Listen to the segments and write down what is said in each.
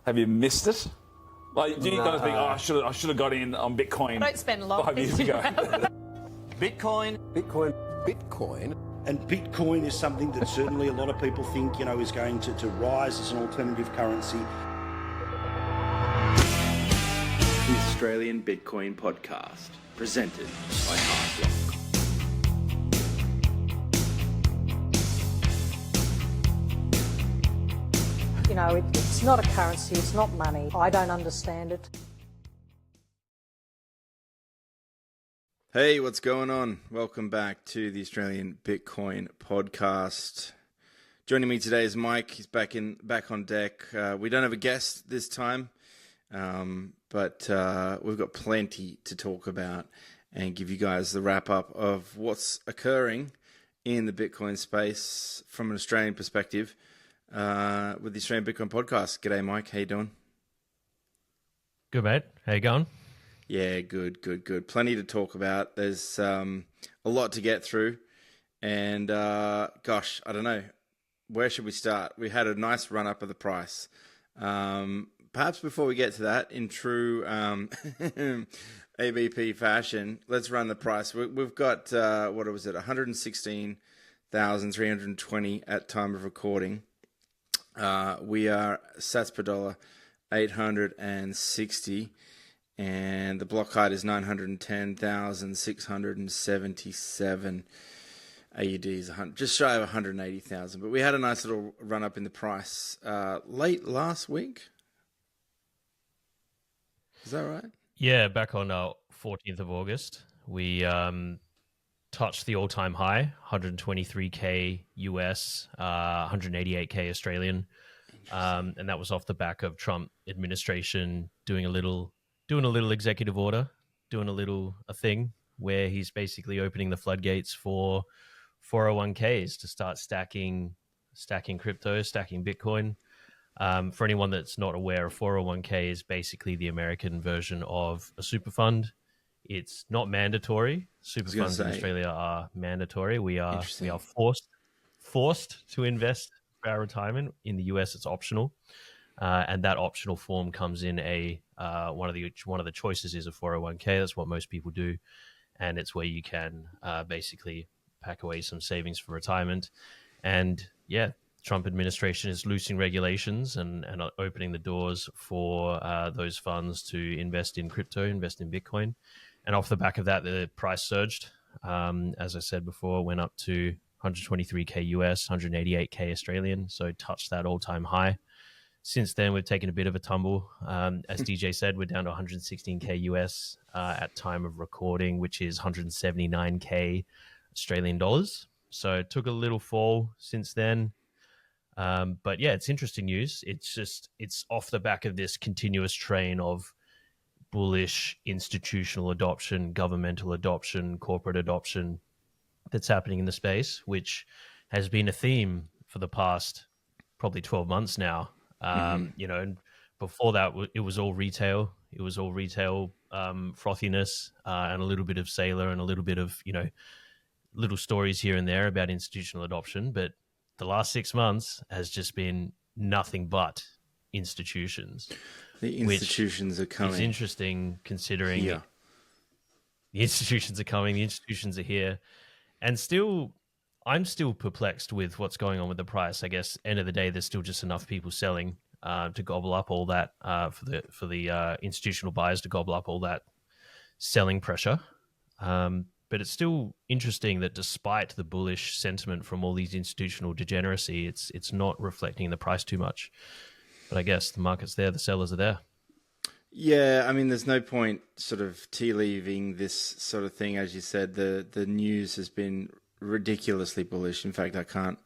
Have you missed it? Like, do you kind of think, oh, I should have got in on Bitcoin? I don't spend a lot 5 years ago. Bitcoin. And Bitcoin is something that certainly a lot of people think, is going to rise as an alternative currency. The Australian Bitcoin Podcast, presented by Heartblock. It's not a currency, it's not money. I don't understand it. Hey, what's going on? Welcome back to the Australian Bitcoin Podcast. Joining me today is Mike. He's back on deck. We don't have a guest this time, but we've got plenty to talk about and give you guys the wrap up of what's occurring in the Bitcoin space from an Australian perspective. With the Australian Bitcoin Podcast. G'day, Mike. How you doing? Good, mate. How you going? Yeah, good. Plenty to talk about. There's a lot to get through. And, gosh, I don't know. Where should we start? We had a nice run-up of the price. Perhaps before we get to that, in true ABP fashion, let's run the price. We've got, 116,320 at time of recording. We are sats per dollar 860, and the block height is 910,677 AUDs, just shy of 180,000. But we had a nice little run up in the price late last week. Is that right? Yeah, back on 14th of August, we touched the all-time high, 123k US, 188k Australian, and that was off the back of Trump administration doing a little executive order, doing a thing where he's basically opening the floodgates for 401ks to start stacking crypto, stacking Bitcoin. For anyone that's not aware, a 401k is basically the American version of a super fund. It's not mandatory. Super funds in Australia are mandatory. We are forced to invest for our retirement. In the US, it's optional, and that optional form comes in one of the choices is a 401k. That's what most people do, and it's where you can basically pack away some savings for retirement. And yeah, Trump administration is loosening regulations and opening the doors for those funds to invest in crypto, invest in Bitcoin. And off the back of that, the price surged. As I said before, went up to 123k US, 188k Australian, so touched that all-time high. Since then, we've taken a bit of a tumble. As DJ said, we're down to 116k US at time of recording, which is 179k Australian dollars. So it took a little fall since then. But yeah, it's interesting news. It's off the back of this continuous train of bullish institutional adoption, governmental adoption, corporate adoption that's happening in the space, which has been a theme for the past probably 12 months now. And before that, it was all retail. It was all retail frothiness and a little bit of Sailor and a little bit of, little stories here and there about institutional adoption. But the last 6 months has just been nothing but institutions. The institutions are coming. It's interesting considering the institutions are coming, the institutions are here. And I'm still perplexed with what's going on with the price. I guess end of the day, there's still just enough people selling to gobble up all that for the institutional buyers to gobble up all that selling pressure. But it's still interesting that despite the bullish sentiment from all these institutional degeneracy, it's not reflecting the price too much. But I guess the market's there, the sellers are there. Yeah, I mean, there's no point sort of tea-leaving this sort of thing. As you said, the news has been ridiculously bullish. In fact, I can't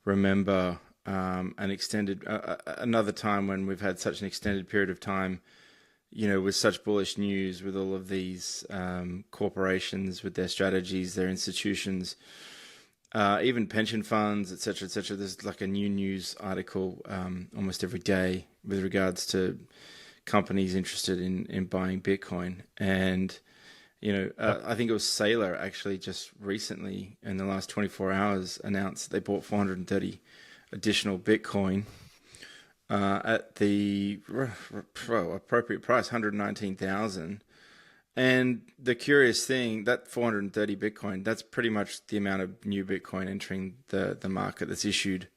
remember another time when we've had such an extended period of time, with such bullish news, with all of these corporations, with their strategies, their institutions, even pension funds, etc., etc. There's like a new news article almost every day with regards to companies interested in buying Bitcoin. And, I think it was Sailor actually just recently in the last 24 hours announced they bought 430 additional Bitcoin. at the appropriate price, 119,000. And the curious thing, that 430 Bitcoin, that's pretty much the amount of new Bitcoin entering the market that's issued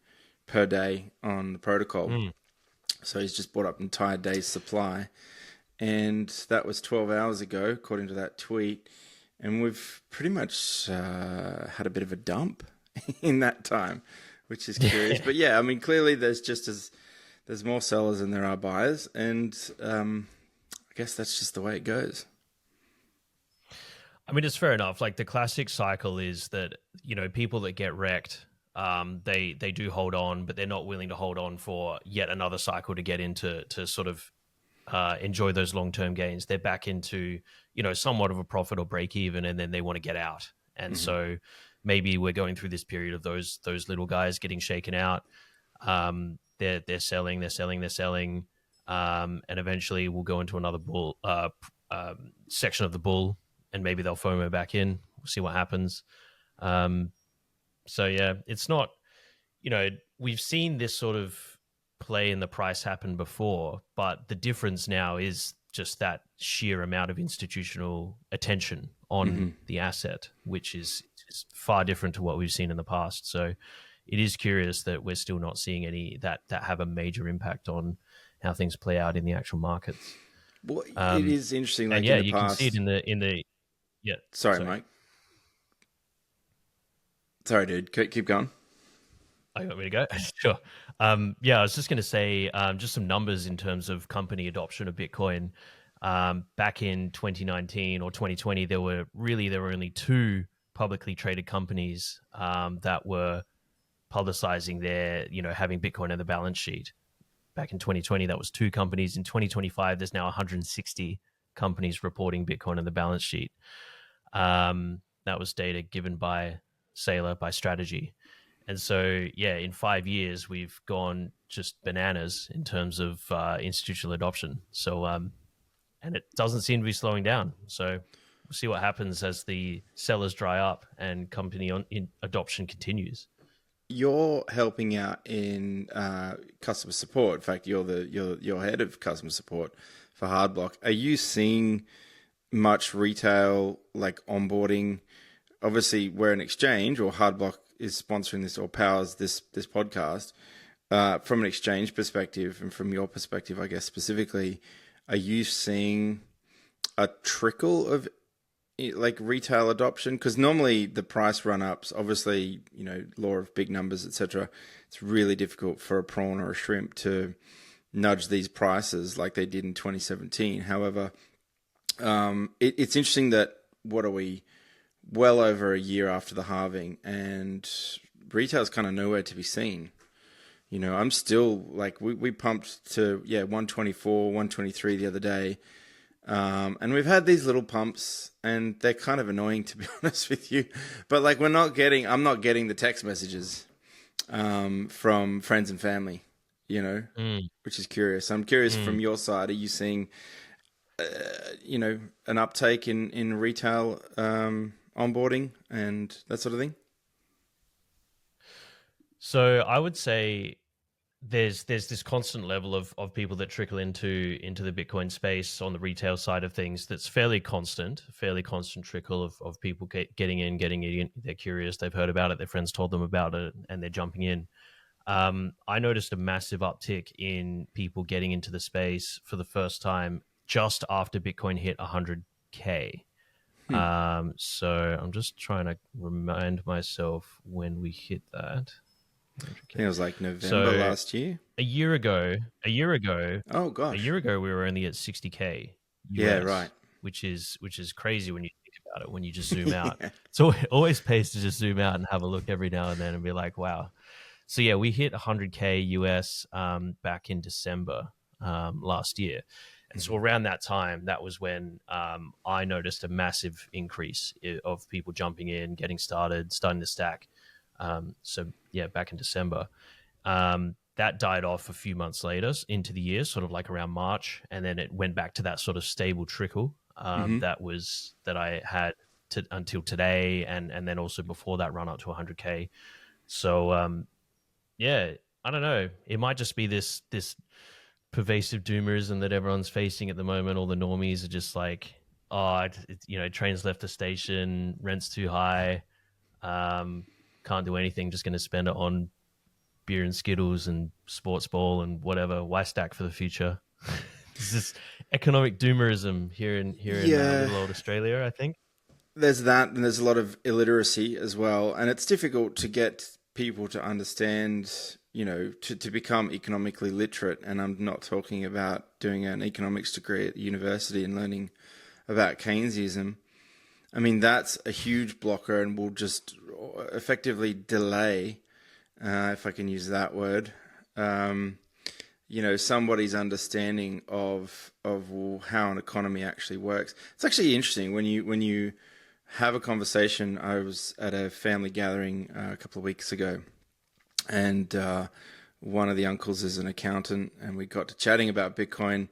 per day on the protocol. So he's just bought up an entire day's supply. And that was 12 hours ago, according to that tweet. And we've pretty much had a bit of a dump in that time, which is curious. But yeah, I mean, clearly there's more sellers than there are buyers. And I guess that's just the way it goes. I mean, it's fair enough. Like the classic cycle is that, people that get wrecked, they do hold on, but they're not willing to hold on for yet another cycle to get into to sort of enjoy those long-term gains. They're back into, somewhat of a profit or break even, and then they want to get out. And so maybe we're going through this period of those little guys getting shaken out. They're selling, and eventually we'll go into another bull section of the bull. And maybe they'll FOMO back in. We'll see what happens. So yeah, it's not, we've seen this sort of play in the price happen before, but the difference now is just that sheer amount of institutional attention on the asset, which is far different to what we've seen in the past. So it is curious that we're still not seeing any that have a major impact on how things play out in the actual markets. Well, it is interesting. Like and yeah, in the you past... can see it in the yeah. Sorry, Mike. Sorry, dude. Keep going. Oh, you want me to go? Sure. Yeah, I was just going to say just some numbers in terms of company adoption of Bitcoin. Back in 2019 or 2020, there were only 2 publicly traded companies that were publicizing their, having Bitcoin on the balance sheet. Back in 2020, that was 2 companies. In 2025, there's now 160 companies reporting Bitcoin on the balance sheet. That was data given by Saylor, by Strategy. And so, yeah, in 5 years, we've gone just bananas in terms of institutional adoption. So, and it doesn't seem to be slowing down. So we'll see what happens as the sellers dry up and company adoption continues. You're helping out in customer support. In fact, you're head of customer support for Hardblock. Are you seeing much retail like onboarding? Obviously, we're an exchange, or Hardblock is sponsoring this or powers this podcast. From an exchange perspective, and from your perspective, I guess specifically, are you seeing a trickle of like retail adoption? Because normally the price run-ups, obviously, law of big numbers, etc. It's really difficult for a prawn or a shrimp to nudge these prices like they did in 2017. However, it's interesting that what are we well over a year after the halving, and retail's kind of nowhere to be seen. I'm still like we pumped to 124, 123 the other day. And we've had these little pumps, and they're kind of annoying, to be honest with you. But like I'm not getting the text messages from friends and family, which is curious. I'm curious from your side, are you seeing an uptake in retail onboarding and that sort of thing? So I would say there's this constant level of people that trickle into the Bitcoin space on the retail side of things. That's fairly constant trickle of people getting in. They're curious. They've heard about it. Their friends told them about it, and they're jumping in. I noticed a massive uptick in people getting into the space for the first time just after Bitcoin hit 100K. So I'm just trying to remind myself when we hit that. I think it was like November last year. A year ago. Oh gosh. A year ago we were only at 60K. Yeah, right. Which is crazy when you think about it. When you just zoom out, so it always pays to just zoom out and have a look every now and then and be like, wow. So yeah, we hit 100K US back in December last year. And so around that time, that was when I noticed a massive increase of people jumping in, getting starting to stack. So yeah, back in December, that died off a few months later into the year, sort of like around March. And then it went back to that sort of stable trickle that I had until today. And then also before that run up to 100K. So yeah, I don't know. It might just be this pervasive doomerism that everyone's facing at the moment. All the normies are just like, oh, trains left the station, rent's too high, can't do anything, just going to spend it on beer and Skittles and sports ball and whatever. Why stack for the future? This is economic doomerism here in little old Australia, I think. There's that, and there's a lot of illiteracy as well, and it's difficult to get people to understand, to become economically literate. And I'm not talking about doing an economics degree at university and learning about Keynesianism. I mean, that's a huge blocker and will just effectively delay, if I can use that word, somebody's understanding of how an economy actually works. It's actually interesting when you have a conversation. I was at a family gathering a couple of weeks ago, and one of the uncles is an accountant, and we got to chatting about Bitcoin,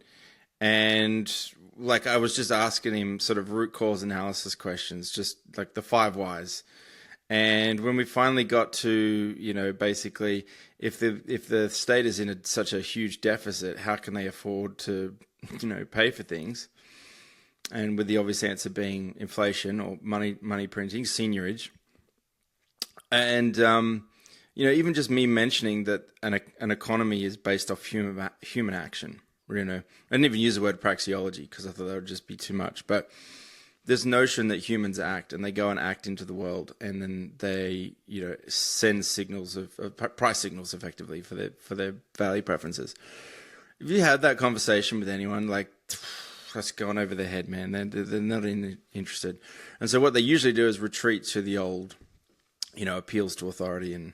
and like I was just asking him sort of root cause analysis questions, just like the 5 whys. And when we finally got to, basically, if the state is in such a huge deficit, how can they afford to, pay for things? And with the obvious answer being inflation or money printing, seigniorage. And, even just me mentioning that an economy is based off human action, I didn't even use the word praxeology because I thought that would just be too much. But this notion that humans act, and they go and act into the world, and then they, send signals of price signals effectively for their value preferences. If you had that conversation with anyone, like, that's gone over their head, man. They're not interested. And so what they usually do is retreat to the old, appeals to authority, and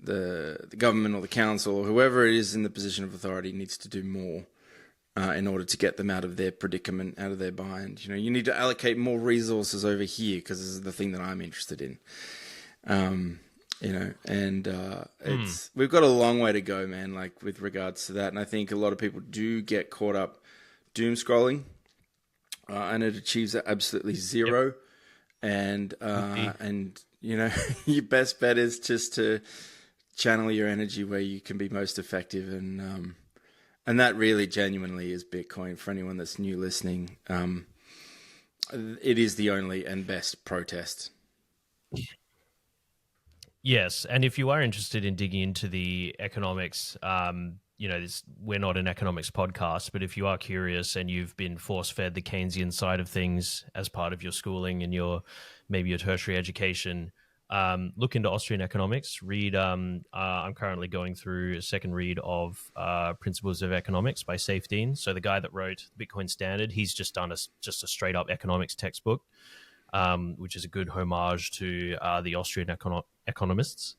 the government or the council or whoever it is in the position of authority needs to do more in order to get them out of their predicament, out of their bind. You need to allocate more resources over here because this is the thing that I'm interested in. We've got a long way to go, man, like with regards to that. And I think a lot of people do get caught up doom scrolling, and it achieves absolutely zero. Yep. And your best bet is just to channel your energy where you can be most effective. And that really genuinely is Bitcoin. For anyone that's new listening, it is the only and best protest. Yes, and if you are interested in digging into the economics, we're not an economics podcast, but if you are curious and you've been force-fed the Keynesian side of things as part of your schooling and maybe your tertiary education, look into Austrian economics. Read. I'm currently going through a second read of Principles of Economics by Saif Dean. So the guy that wrote Bitcoin Standard, he's just done a straight up economics textbook, which is a good homage to the Austrian economists,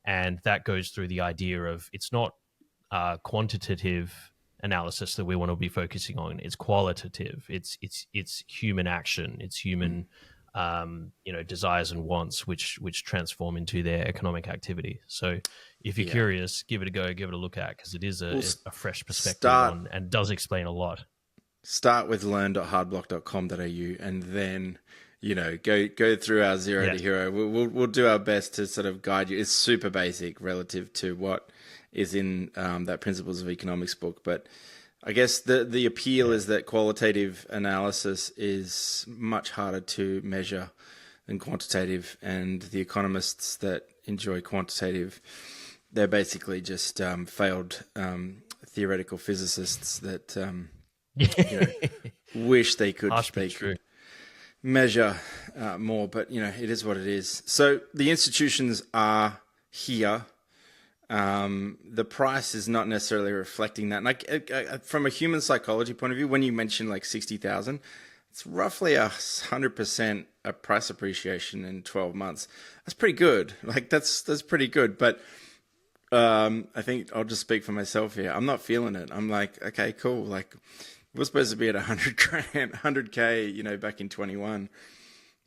and that goes through the idea of it's not quantitative analysis that we want to be focusing on. It's qualitative. It's human action. It's human. Desires and wants, which transform into their economic activity. So if you're curious, give it a go, give it a look at, because it is a fresh perspective and does explain a lot. Start with learn.hardblock.com.au and then, go through our zero to hero. We'll do our best to sort of guide you. It's super basic relative to what is in that Principles of Economics book, but I guess the appeal is that qualitative analysis is much harder to measure than quantitative, and the economists that enjoy quantitative, they're basically just failed theoretical physicists that wish they could measure more, but it is what it is. So the institutions are here. The price is not necessarily reflecting that. And from a human psychology point of view, when you mention like 60,000, it's roughly 100% a price appreciation in 12 months. That's pretty good. Like that's pretty good. But I think I'll just speak for myself here. I'm not feeling it. I'm like, okay, cool. Like we're supposed to be at 100K, back in 21.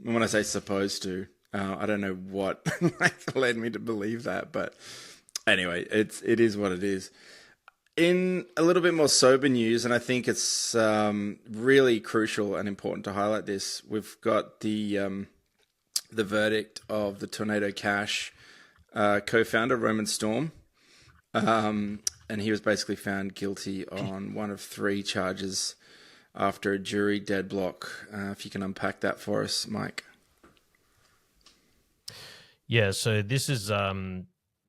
And when I say supposed to, I don't know what led me to believe that, but anyway, it is what it is. In a little bit more sober news, and I think it's really crucial and important to highlight this, we've got the verdict of the Tornado Cash co-founder, Roman Storm. And he was basically found guilty on one of 3 charges after a jury deadlock. If you can unpack that for us, Mike. Yeah, so this is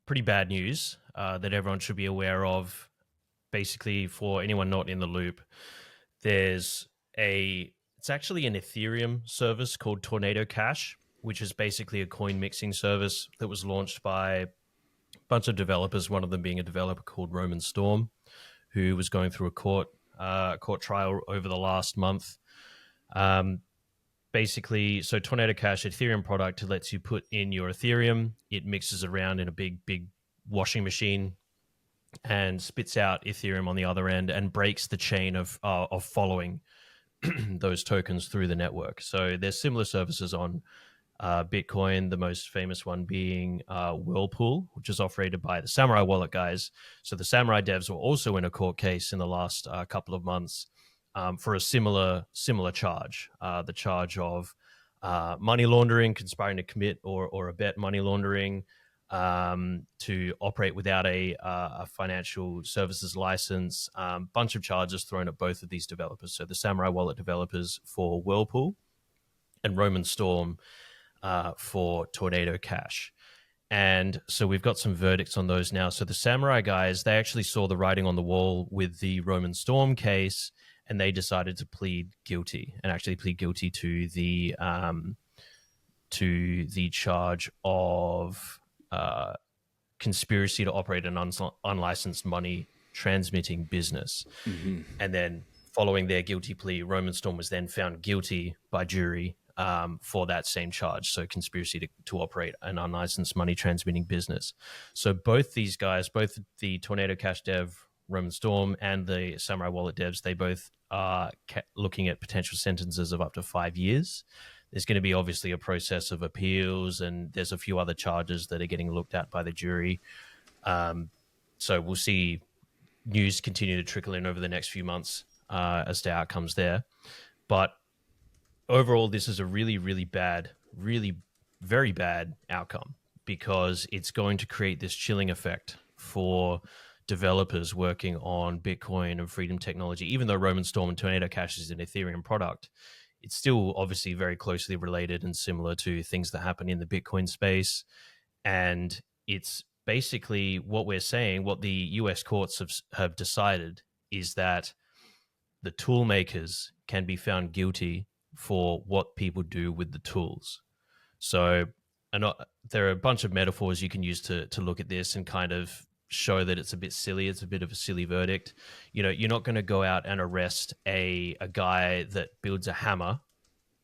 pretty bad news that everyone should be aware of. Basically, for anyone not in the loop, it's actually an Ethereum service called Tornado Cash, which is basically a coin mixing service that was launched by a bunch of developers, one of them being a developer called Roman Storm, who was going through a court trial over the last month. Basically, so Tornado Cash, Ethereum product, lets you put in your Ethereum. It mixes around in a big washing machine and spits out Ethereum on the other end and breaks the chain of following those tokens through the network. So there's similar services on Bitcoin, the most famous one being Whirlpool, which is operated by the Samurai Wallet guys. So the Samurai devs were also in a court case in the last couple of months for a similar charge, the charge of money laundering, conspiring to commit or abet money laundering, to operate without a financial services license. Bunch of charges thrown at both of these developers. So the Samurai Wallet developers for Whirlpool and Roman Storm for Tornado Cash. And so we've got some verdicts on those now. So the Samurai guys, they actually saw the writing on the wall with the Roman Storm case, and they decided to plead guilty to the charge of conspiracy to operate an unlicensed money transmitting business. Mm-hmm. And then following their guilty plea, Roman Storm was then found guilty by jury for that same charge, so conspiracy to operate an unlicensed money transmitting business. So both these guys, both the Tornado Cash dev, Roman Storm, and the Samurai Wallet devs, they both are looking at potential sentences of up to 5 years. There's going to be obviously a process of appeals, and there's a few other charges that are getting looked at by the jury. So we'll see news continue to trickle in over the next few months as to outcomes there. But overall, this is a really, really bad, really very bad outcome, because it's going to create this chilling effect for developers working on Bitcoin and Freedom technology. Even though Roman Storm and Tornado Cash is an Ethereum product, it's still obviously very closely related and similar to things that happen in the Bitcoin space. And it's basically what we're saying, what the US courts have decided is that the tool makers can be found guilty for what people do with the tools. So there are a bunch of metaphors you can use to look at this and kind of show that it's a bit silly. It's a bit of a silly verdict. You know, you're not going to go out and arrest a guy that builds a hammer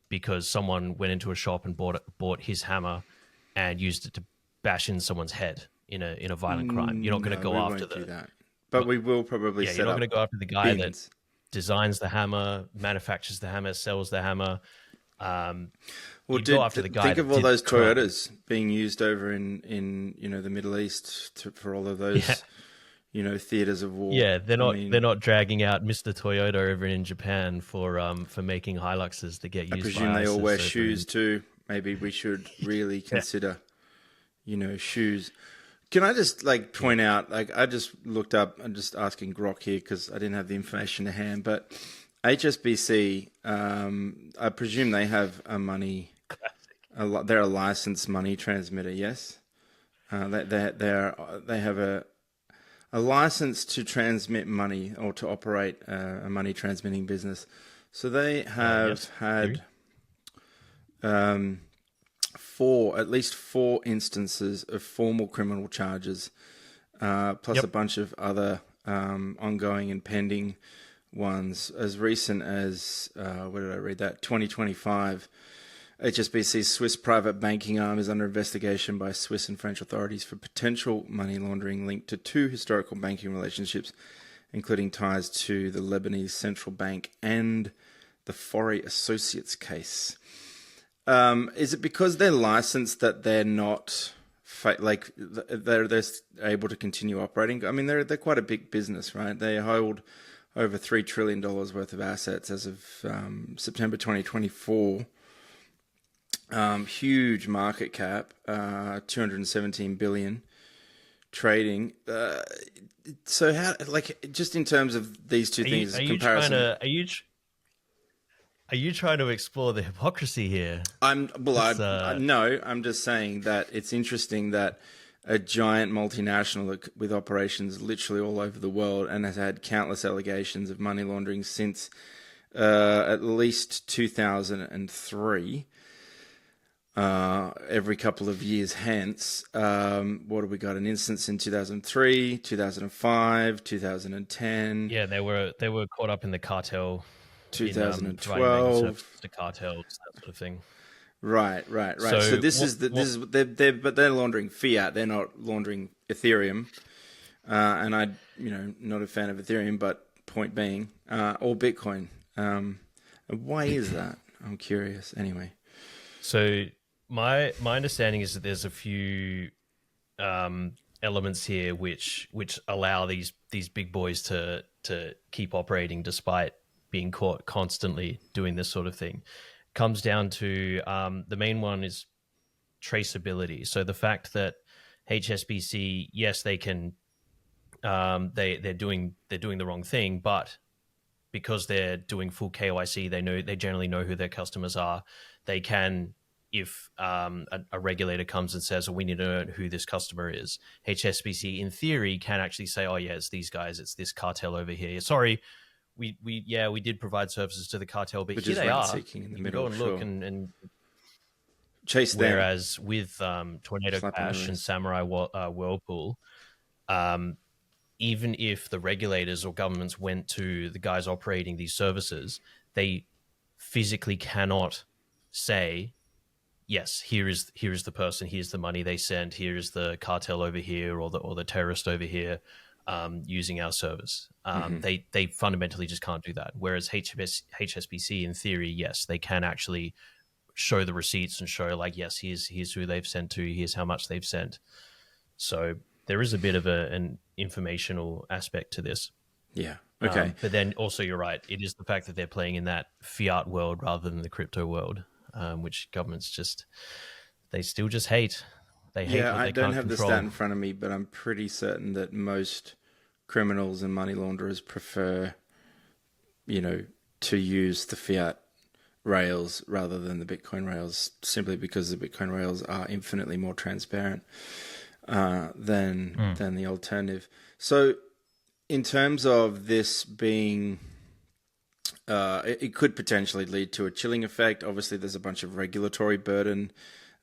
because someone went into a shop and bought his hammer and used it to bash in someone's head in a violent crime. You're not going to go after that. But we will probably set you're not up going to go after the guy bins. that designs the hammer, manufactures the hammer, sells the hammer. Well, go after the guy. Think of all those crime. Toyotas being used over in the Middle East for all of those theaters of war. Yeah, they're not dragging out Mr. Toyota over in Japan for making Hiluxes that get used. I presume by they all ISIS wear over shoes in... too. Maybe we should really consider, shoes. Can I just point out? I just looked up. I'm just asking Grok here because I didn't have the information to hand, but HSBC, I presume they have a money. They're a licensed money transmitter. Yes, they have a license to transmit money or to operate a money transmitting business. So they have had at least four instances of formal criminal charges, plus a bunch of other ongoing and pending ones as recent as, 2025. HSBC's Swiss private banking arm is under investigation by Swiss and French authorities for potential money laundering linked to two historical banking relationships, including ties to the Lebanese Central Bank and the Fori Associates case. Is it because they're licensed that they're not they're able to continue operating? I mean, they're quite a big business, right? They hold over $3 trillion worth of assets as of September 2024. Huge market cap, 217 billion, trading. So how, like, just in terms of these two things, comparison. Are you trying to explore the hypocrisy here? No, I'm just saying that it's interesting that a giant multinational with operations literally all over the world and has had countless allegations of money laundering since at least 2003. Every couple of years hence. What have we got? An instance in 2003, 2005, 2010. Yeah, they were caught up in the cartel. 2012. The cartels, that sort of thing. Right. So they're laundering fiat. They're not laundering Ethereum. And not a fan of Ethereum, but point being, or Bitcoin. Why is that? I'm curious. Anyway. So my understanding is that there's a few elements here which allow these big boys to keep operating despite being caught constantly doing this sort of thing. Comes down to the main one is traceability. So the fact that HSBC, yes, they can they're doing the wrong thing, but because they're doing full KYC, they generally know who their customers are. They can, if a regulator comes and says, we need to know who this customer is, HSBC in theory can actually say, oh yeah, it's these guys, it's this cartel over here. Sorry, we did provide services to the cartel, but here they are. In the you middle, can go and look and chase them. Whereas with Tornado Cash and Samurai Whirlpool, even if the regulators or governments went to the guys operating these services, they physically cannot say, yes, here is the person, here's the money they sent, here is the cartel over here, or the terrorist over here using our service. They fundamentally just can't do that. Whereas HSBC, in theory, yes, they can actually show the receipts and show, like, yes, here's who they've sent to, here's how much they've sent. So there is a bit of an informational aspect to this. Yeah. Okay. But then also, you're right, it is the fact that they're playing in that fiat world rather than the crypto world, which governments they still just hate. They hate what they I don't can't have control. the stat in front of me, but I'm pretty certain that most criminals and money launderers prefer, to use the fiat rails rather than the Bitcoin rails, simply because the Bitcoin rails are infinitely more transparent than the alternative. So in terms of this being, it could potentially lead to a chilling effect. Obviously, there's a bunch of regulatory burden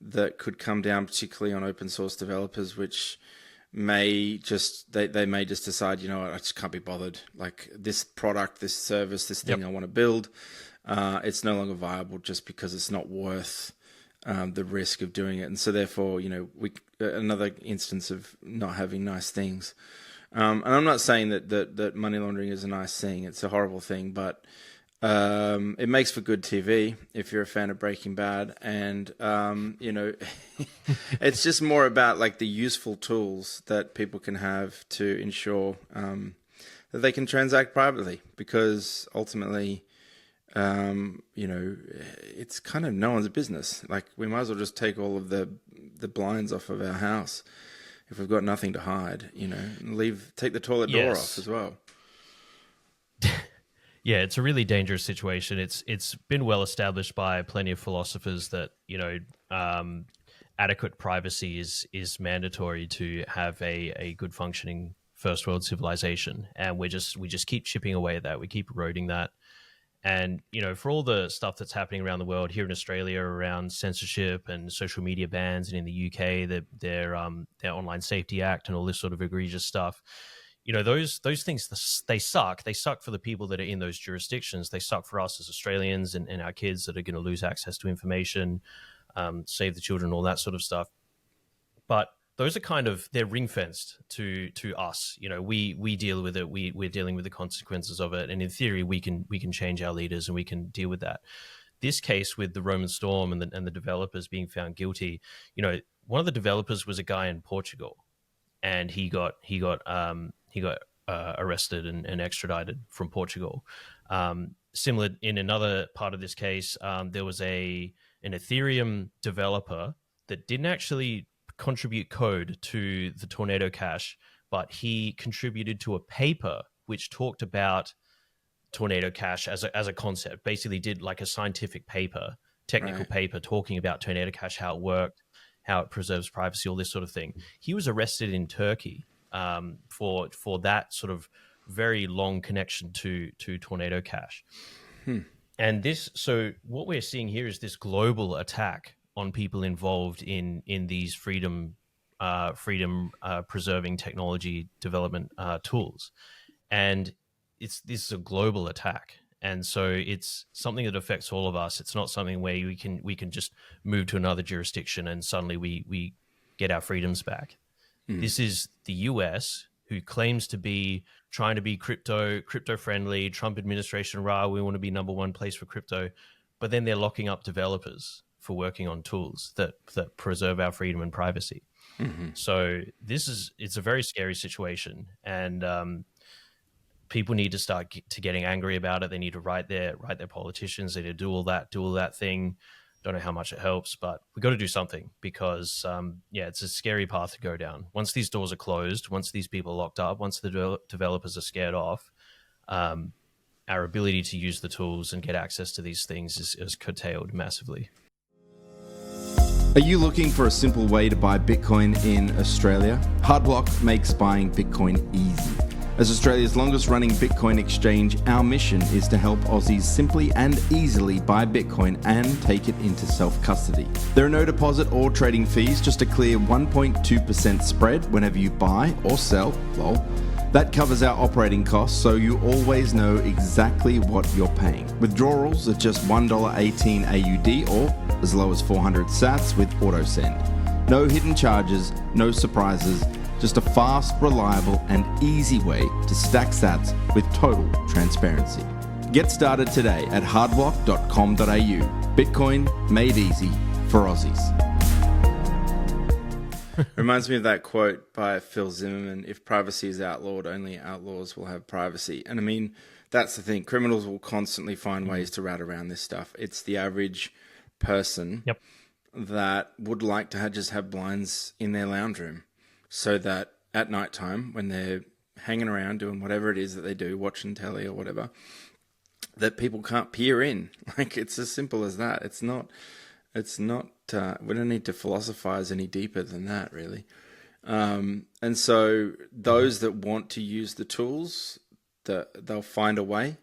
that could come down, particularly on open source developers, which may just they may just decide, I just can't be bothered. Like, this product, this service, this thing I want to build, it's no longer viable just because it's not worth the risk of doing it. And so therefore, another instance of not having nice things. And I'm not saying that money laundering is a nice thing. It's a horrible thing, but it makes for good TV if you're a fan of Breaking Bad. And, it's just more about, like, the useful tools that people can have to ensure that they can transact privately, because ultimately, it's kind of no one's business. Like, we might as well just take all of the blinds off of our house if we've got nothing to hide, and take the toilet door off as well. Yeah, it's a really dangerous situation. It's been well established by plenty of philosophers that adequate privacy is mandatory to have a good functioning first world civilization, and we just keep chipping away at that. We keep eroding that, and for all the stuff that's happening around the world, here in Australia around censorship and social media bans, and in the UK their Online Safety Act and all this sort of egregious stuff. Those things, they suck. They suck for the people that are in those jurisdictions. They suck for us as Australians and our kids that are going to lose access to information, save the children, all that sort of stuff. But those are they're ring fenced to us. We deal with it. We're dealing with the consequences of it. And in theory, we can change our leaders and we can deal with that. This case with the Roman Storm and the developers being found guilty, one of the developers was a guy in Portugal, and he got arrested and extradited from Portugal. Similar in another part of this case, there was an Ethereum developer that didn't actually contribute code to the Tornado Cash, but he contributed to a paper which talked about Tornado Cash as a concept. Basically, did like a scientific paper, technical paper, talking about Tornado Cash, how it worked, how it preserves privacy, all this sort of thing. He was arrested in Turkey for that sort of very long connection to Tornado Cash. And so what we're seeing here is this global attack on people involved in these freedom preserving technology development tools, and this is a global attack. And so it's something that affects all of us. It's not something where we can just move to another jurisdiction and suddenly we get our freedoms back. This is the US, who claims to be trying to be crypto friendly, Trump administration, we want to be number one place for crypto, but then they're locking up developers for working on tools that preserve our freedom and privacy. So it's a very scary situation, and people need to start getting angry about it. They need to write their politicians. They need to do all that thing. Don't know how much it helps, but we got to do something, because it's a scary path to go down. Once these doors are closed, once these people are locked up, once the developers are scared off, our ability to use the tools and get access to these things is curtailed massively. Are you looking for a simple way to buy Bitcoin in Australia? Hardblock makes buying Bitcoin easy. As Australia's longest running Bitcoin exchange, our mission is to help Aussies simply and easily buy Bitcoin and take it into self-custody. There are no deposit or trading fees, just a clear 1.2% spread whenever you buy or sell, lol. That covers our operating costs, so you always know exactly what you're paying. Withdrawals are just $1.18 AUD or as low as 400 sats with auto send. No hidden charges, no surprises, just a fast, reliable, and easy way to stack sats with total transparency. Get started today at hardblock.com.au. Bitcoin made easy for Aussies. Reminds me of that quote by Phil Zimmerman: if privacy is outlawed, only outlaws will have privacy. And I mean, that's the thing. Criminals will constantly find ways to rat around this stuff. It's the average person that would like to just have blinds in their lounge room, so that at nighttime, when they're hanging around doing whatever it is that they do, watching telly or whatever, that people can't peer in. Like, it's as simple as that. It's not, we don't need to philosophize any deeper than that, really. And so those that want to use the tools, they'll find a way.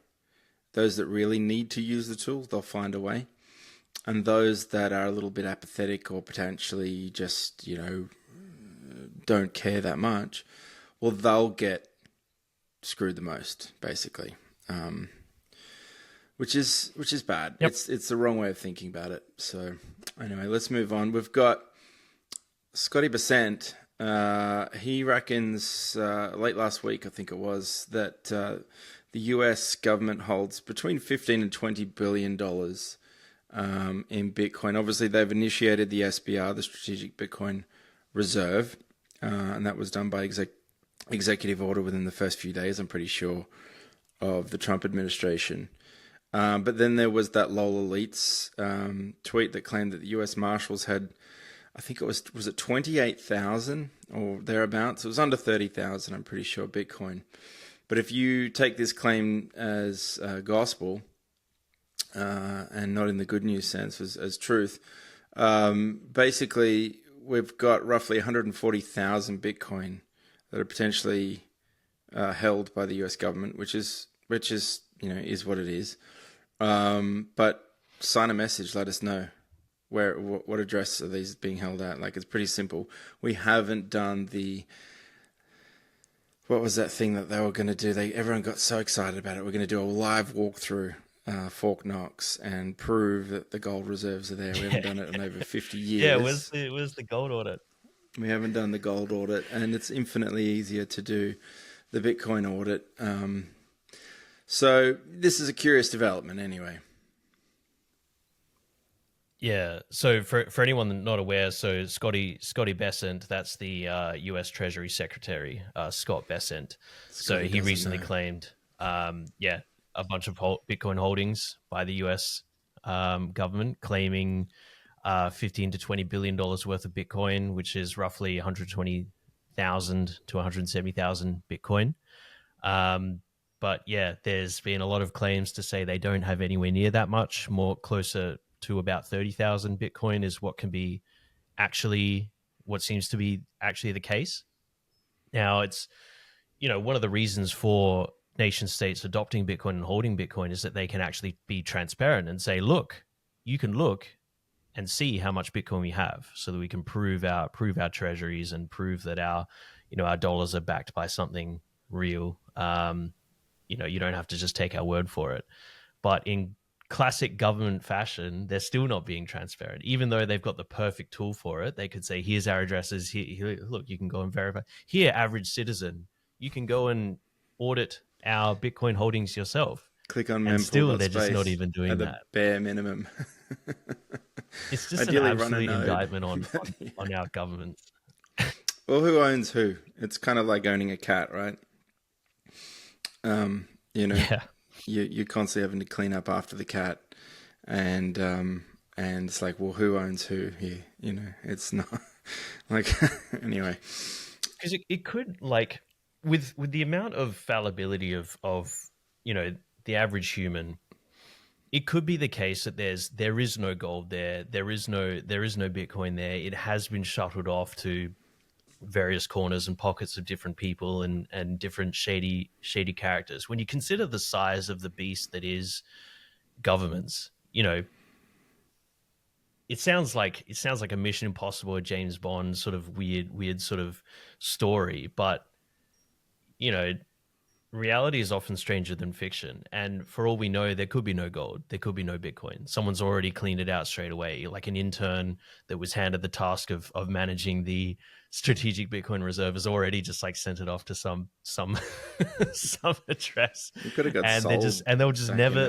Those that really need to use the tools, they'll find a way. And those that are a little bit apathetic or potentially just, don't care that much, well, they'll get screwed the most, basically. Which is bad. Yep. It's the wrong way of thinking about it. So anyway, let's move on. We've got Scotty Besant. He reckons late last week, I think it was, that the US government holds between $15 and $20 billion in Bitcoin. Obviously, they've initiated the SBR, the Strategic Bitcoin Reserve, and that was done by executive order within the first few days, I'm pretty sure, of the Trump administration. But then there was that Lol Elites tweet that claimed that the US Marshals had, I think it was it 28,000 or thereabouts? It was under 30,000, I'm pretty sure, Bitcoin. But if you take this claim as gospel, and not in the good news sense, as truth, basically we've got roughly 140,000 Bitcoin that are potentially held by the US government, which is is what it is. But sign a message, let us know what address are these being held at. Like, it's pretty simple. We haven't done what was that thing that they were going to do? Everyone got so excited about it. We're going to do a live walkthrough Fort Knox and prove that the gold reserves are there. We haven't done it in over 50 years. Yeah, it was the gold audit. We haven't done the gold audit, and it's infinitely easier to do the Bitcoin audit. So this is a curious development anyway. Yeah. So for anyone not aware, so Scotty Bessent, that's the U.S. Treasury Secretary, Scott Bessent. So he recently claimed, a bunch of Bitcoin holdings by the U.S. Government, claiming $15 to $20 billion worth of Bitcoin, which is roughly 120,000 to 170,000 Bitcoin. But yeah, there's been a lot of claims to say they don't have anywhere near that much. More closer to about 30,000 Bitcoin is what can be actually what seems to be actually the case. Now, it's, one of the reasons for nation states adopting Bitcoin and holding Bitcoin is that they can actually be transparent and say, look, you can look and see how much Bitcoin we have, so that we can prove our treasuries and prove that our dollars are backed by something real. You don't have to just take our word for it. But in classic government fashion, they're still not being transparent. Even though they've got the perfect tool for it, they could say, here's our addresses. Here, look, you can go and verify. Here, average citizen, you can go and audit our Bitcoin holdings yourself. Click on and still they're just not even doing that. Bare minimum. It's just Ideally an absolute indictment on our government. Well, who owns who? It's kind of like owning a cat, right? Yeah. You're constantly having to clean up after the cat, and it's like, well, who owns who here? It's not like anyway. Because it could, like, with the amount of fallibility of the average human, it could be the case that there is no gold there, there is no Bitcoin there. It has been shuttled off to various corners and pockets of different people and different shady characters. When you consider the size of the beast that is governments, it sounds like a Mission Impossible or James Bond sort of weird sort of story, but reality is often stranger than fiction. And for all we know, there could be no gold, there could be no Bitcoin. Someone's already cleaned it out straight away, like an intern that was handed the task of managing the strategic Bitcoin reserve has already just like sent it off to some address. You could have got and sold they'll just never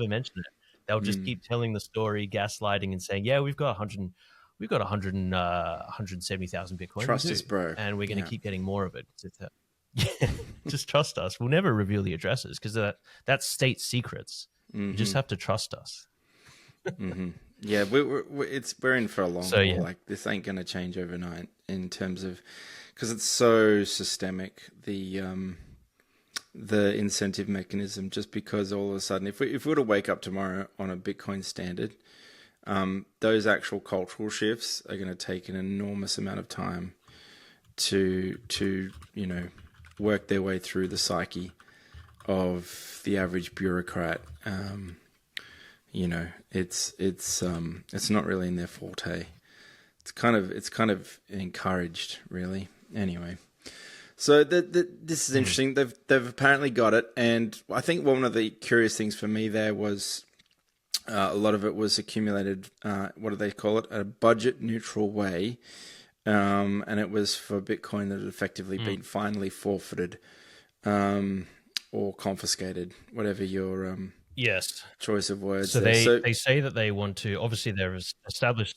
mention it. They'll just Mm. keep telling the story, gaslighting, and saying, "Yeah, we've got 170,000 Bitcoin. Trust us, bro, and we're going to keep getting more of it." Yeah, just trust us. We'll never reveal the addresses because that's state secrets. Mm-hmm. You just have to trust us. Mm-hmm. Yeah, we're in for a long haul. Yeah. Like, this ain't going to change overnight in terms of, because it's so systemic, the incentive mechanism. Just because all of a sudden, if we were to wake up tomorrow on a Bitcoin standard, those actual cultural shifts are going to take an enormous amount of time to work their way through the psyche of the average bureaucrat. It's not really in their forte. It's kind of encouraged, really. Anyway, so this is interesting. They've apparently got it, and I think one of the curious things for me there was a lot of it was accumulated. What do they call it? A budget neutral way. And it was for Bitcoin that had effectively been finally forfeited, or confiscated, whatever your yes choice of words. So they say that they want to. Obviously, they've established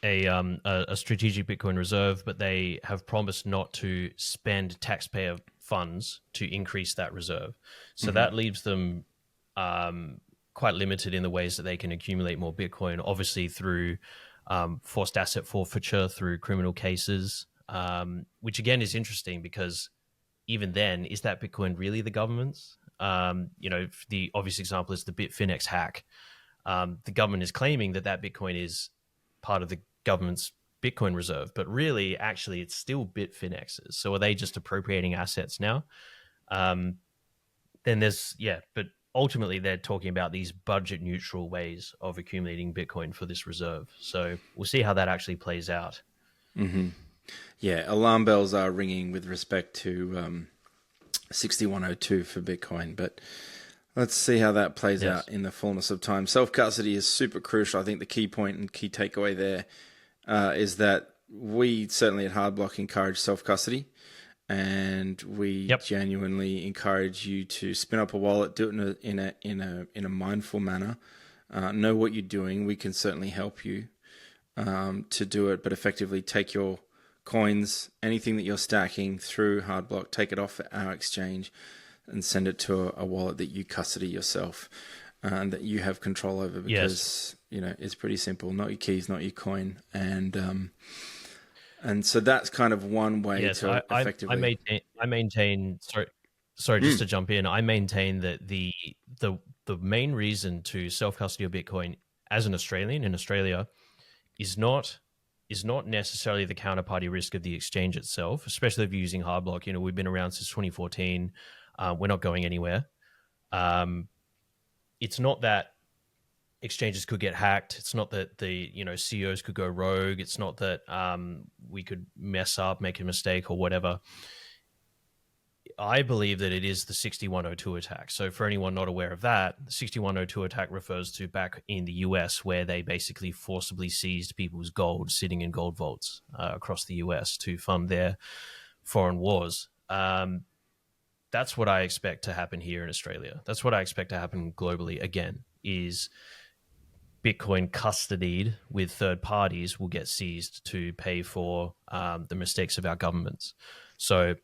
a strategic Bitcoin reserve, but they have promised not to spend taxpayer funds to increase that reserve. So that leaves them quite limited in the ways that they can accumulate more Bitcoin. Obviously, through forced asset forfeiture, through criminal cases, which again is interesting because even then, is that Bitcoin really the government's? The obvious example is the Bitfinex hack. The government is claiming that Bitcoin is part of the government's Bitcoin reserve, but really, actually, it's still Bitfinex's. So are they just appropriating assets now? Then but ultimately, they're talking about these budget neutral ways of accumulating Bitcoin for this reserve. So we'll see how that actually plays out. Mm-hmm. Yeah, alarm bells are ringing with respect to 6102 for Bitcoin, but let's see how that plays out in the fullness of time. Self-custody is super crucial. I think the key point and key takeaway there is that we certainly at Hardblock encourage self-custody. And we genuinely encourage you to spin up a wallet, do it in a mindful manner. Know what you're doing. We can certainly help you to do it, but effectively take your coins, anything that you're stacking through Hardblock, take it off our exchange, and send it to a wallet that you custody yourself. and that you have control over, because it's pretty simple. Not your keys, not your coin, and so that's kind of one way to effectively. I maintain. Sorry, just to jump in. I maintain that the main reason to self custody of Bitcoin as an Australian in Australia is not necessarily the counterparty risk of the exchange itself, especially if you're using Hardblock. We've been around since 2014. We're not going anywhere. It's not that exchanges could get hacked. It's not that the CEOs could go rogue. It's not that we could mess up, make a mistake, or whatever. I believe that it is the 6102 attack. So for anyone not aware of that, the 6102 attack refers to back in the US, where they basically forcibly seized people's gold sitting in gold vaults across the US to fund their foreign wars. That's what I expect to happen here in Australia. That's what I expect to happen globally again, is Bitcoin custodied with third parties will get seized to pay for the mistakes of our governments. So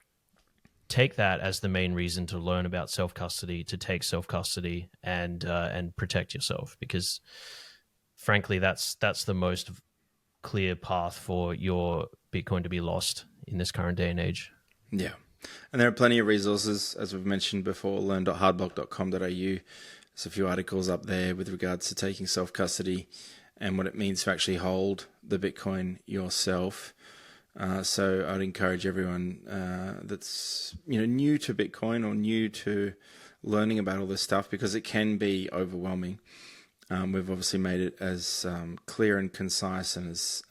take that as the main reason to learn about self-custody, to take self-custody and protect yourself, because frankly, that's the most clear path for your Bitcoin to be lost in this current day and age. Yeah. And there are plenty of resources, as we've mentioned before, learn.hardblock.com.au. There's a few articles up there with regards to taking self-custody and what it means to actually hold the Bitcoin yourself. So I'd encourage everyone that's new to Bitcoin or new to learning about all this stuff, because it can be overwhelming. We've obviously made it as clear and concise and as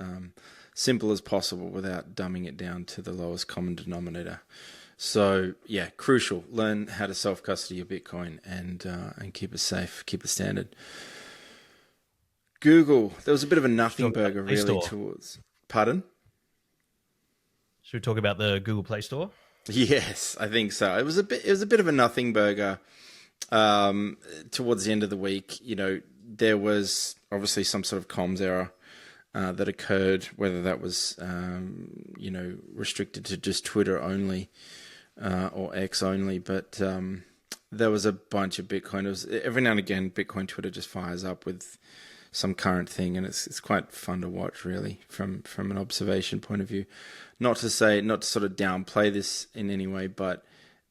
simple as possible without dumbing it down to the lowest common denominator. So yeah, crucial. Learn how to self-custody your Bitcoin and keep it safe, keep it standard. Google, there was a bit of a nothing burger really towards. Pardon? Should we talk about the Google Play Store? Yes, I think so. It was a bit of a nothing burger towards the end of the week. There was obviously some sort of comms error that occurred, whether that was restricted to just Twitter only or X only, but there was a bunch of Bitcoin. It was, every now and again, Bitcoin Twitter just fires up with some current thing, and it's quite fun to watch, really, from an observation point of view. Not to sort of downplay this in any way, but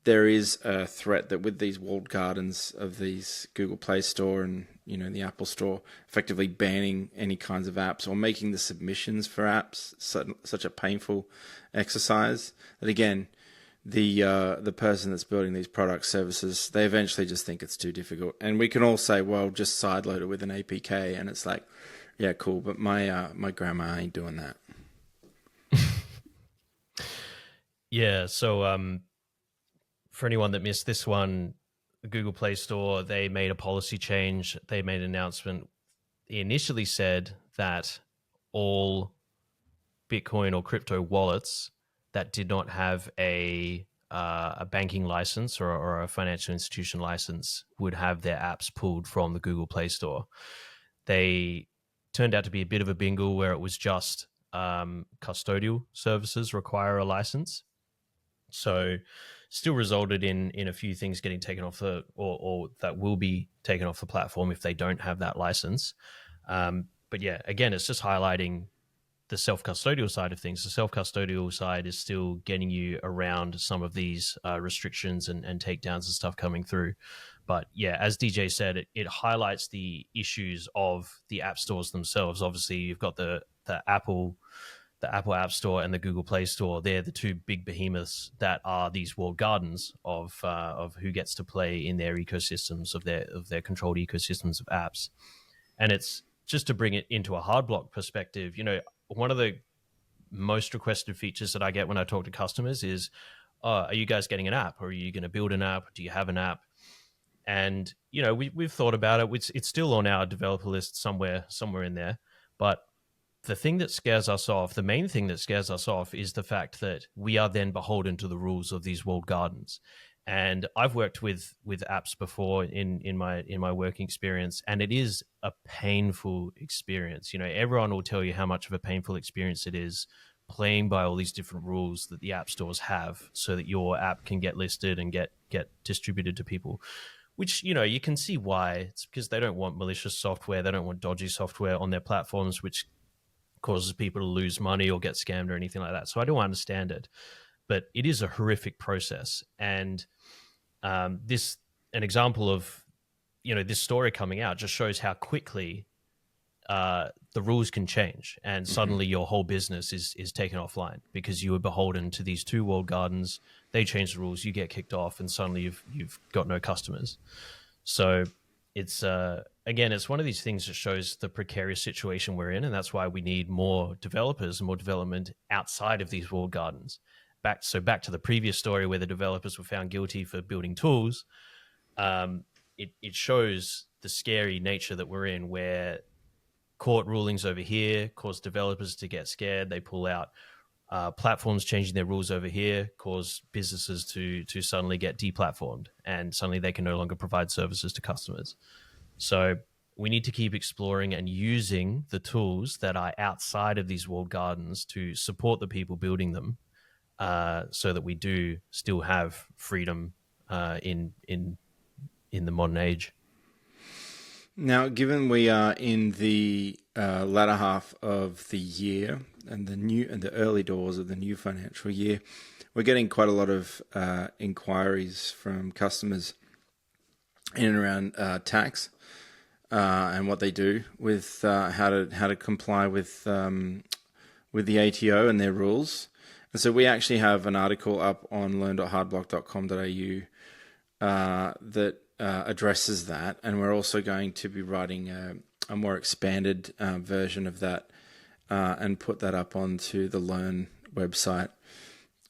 there is a threat that with these walled gardens of these Google Play Store and the Apple Store effectively banning any kinds of apps or making the submissions for apps such a painful exercise that, again, the person that's building these product services, they eventually just think it's too difficult. And we can all say, well, just sideload it with an APK, and it's like, yeah, cool, but my grandma ain't doing that. Yeah, so for anyone that missed this one, the Google Play Store, they made a policy change. They made an announcement. They initially said that all Bitcoin or crypto wallets that did not have a banking license or a financial institution license would have their apps pulled from the Google Play Store. They turned out to be a bit of a bingle, where it was just custodial services require a license. So still resulted in a few things getting taken off or that will be taken off the platform if they don't have that license. But yeah, again, it's just highlighting the self-custodial side of things. The self-custodial side is still getting you around some of these restrictions and takedowns and stuff coming through. But yeah, as DJ said, it highlights the issues of the app stores themselves. Obviously, you've got the Apple App Store and the Google Play Store. They're the two big behemoths that are these walled gardens of who gets to play in their ecosystems of their controlled ecosystems of apps. And it's just to bring it into a hard block perspective. One of the most requested features that I get when I talk to customers is, are you guys getting an app? Or are you going to build an app? Do you have an app? And we've thought about it. It's still on our developer list somewhere in there, but the thing that scares us off, the main thing that scares us off, is the fact that we are then beholden to the rules of these walled gardens. And I've worked with apps before in my working experience, and it is a painful experience. Everyone will tell you how much of a painful experience it is playing by all these different rules that the app stores have so that your app can get listed and get distributed to people. which, you can see why. It's because they don't want malicious software. They don't want dodgy software on their platforms, which causes people to lose money or get scammed or anything like that. So I don't understand it, but it is a horrific process. And an example of, this story coming out just shows how quickly the rules can change, and suddenly your whole business is taken offline because you were beholden to these two walled gardens. They change the rules, you get kicked off, and suddenly you've got no customers. So it's again, it's one of these things that shows the precarious situation we're in, and that's why we need more developers and more development outside of these walled gardens. Back to the previous story where the developers were found guilty for building tools. It shows the scary nature that we're in, where court rulings over here cause developers to get scared. They pull out. Platforms changing their rules over here cause businesses to suddenly get deplatformed, and suddenly they can no longer provide services to customers. So we need to keep exploring and using the tools that are outside of these walled gardens to support the people building them, so that we do still have freedom in the modern age. Now, given we are in the latter half of the year and the early doors of the new financial year, we're getting quite a lot of inquiries from customers in and around tax and what they do with how to comply with the ATO and their rules. And so we actually have an article up on learn.hardblock.com.au that addresses that, and we're also going to be writing a more expanded version of that and put that up onto the Learn website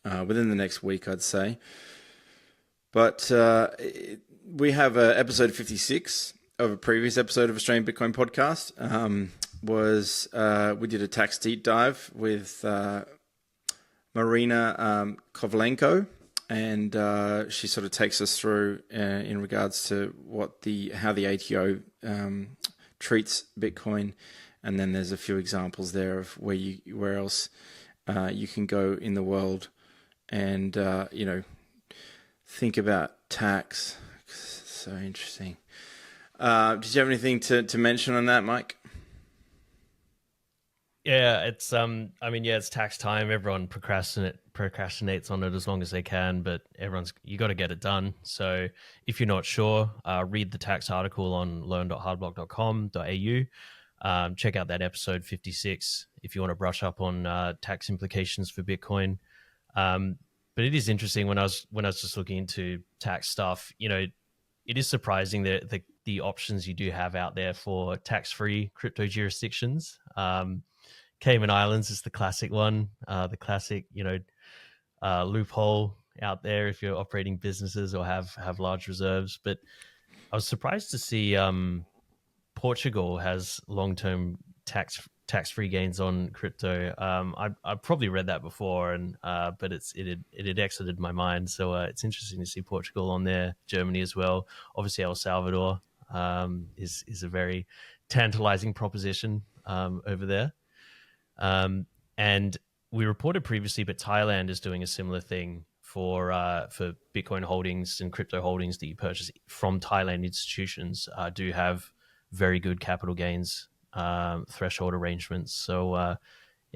within the next week, I'd say. But we have episode 56 of a previous episode of Australian Bitcoin Podcast. We did a tax deep dive with Marina Kovlenko. And she sort of takes us through in regards to how the ATO treats Bitcoin, and then there's a few examples there of where else you can go in the world, and think about tax. So interesting. Did you have anything to mention on that, Mike? Yeah, it's it's tax time. Everyone procrastinates on it as long as they can, but you got to get it done. So if you're not sure, read the tax article on learn.hardblock.com.au. Check out that episode 56 if you want to brush up on tax implications for Bitcoin. But it is interesting when I was just looking into tax stuff. It is surprising that the options you do have out there for tax-free crypto jurisdictions. Cayman Islands is the classic one, the classic, loophole out there if you're operating businesses or have large reserves. But I was surprised to see Portugal has long-term tax-free gains on crypto. I probably read that before, but it had exited my mind. So it's interesting to see Portugal on there, Germany as well. Obviously, El Salvador is a very tantalizing proposition over there. And we reported previously, but Thailand is doing a similar thing for Bitcoin holdings and crypto holdings that you purchase from Thailand institutions do have very good capital gains threshold arrangements. So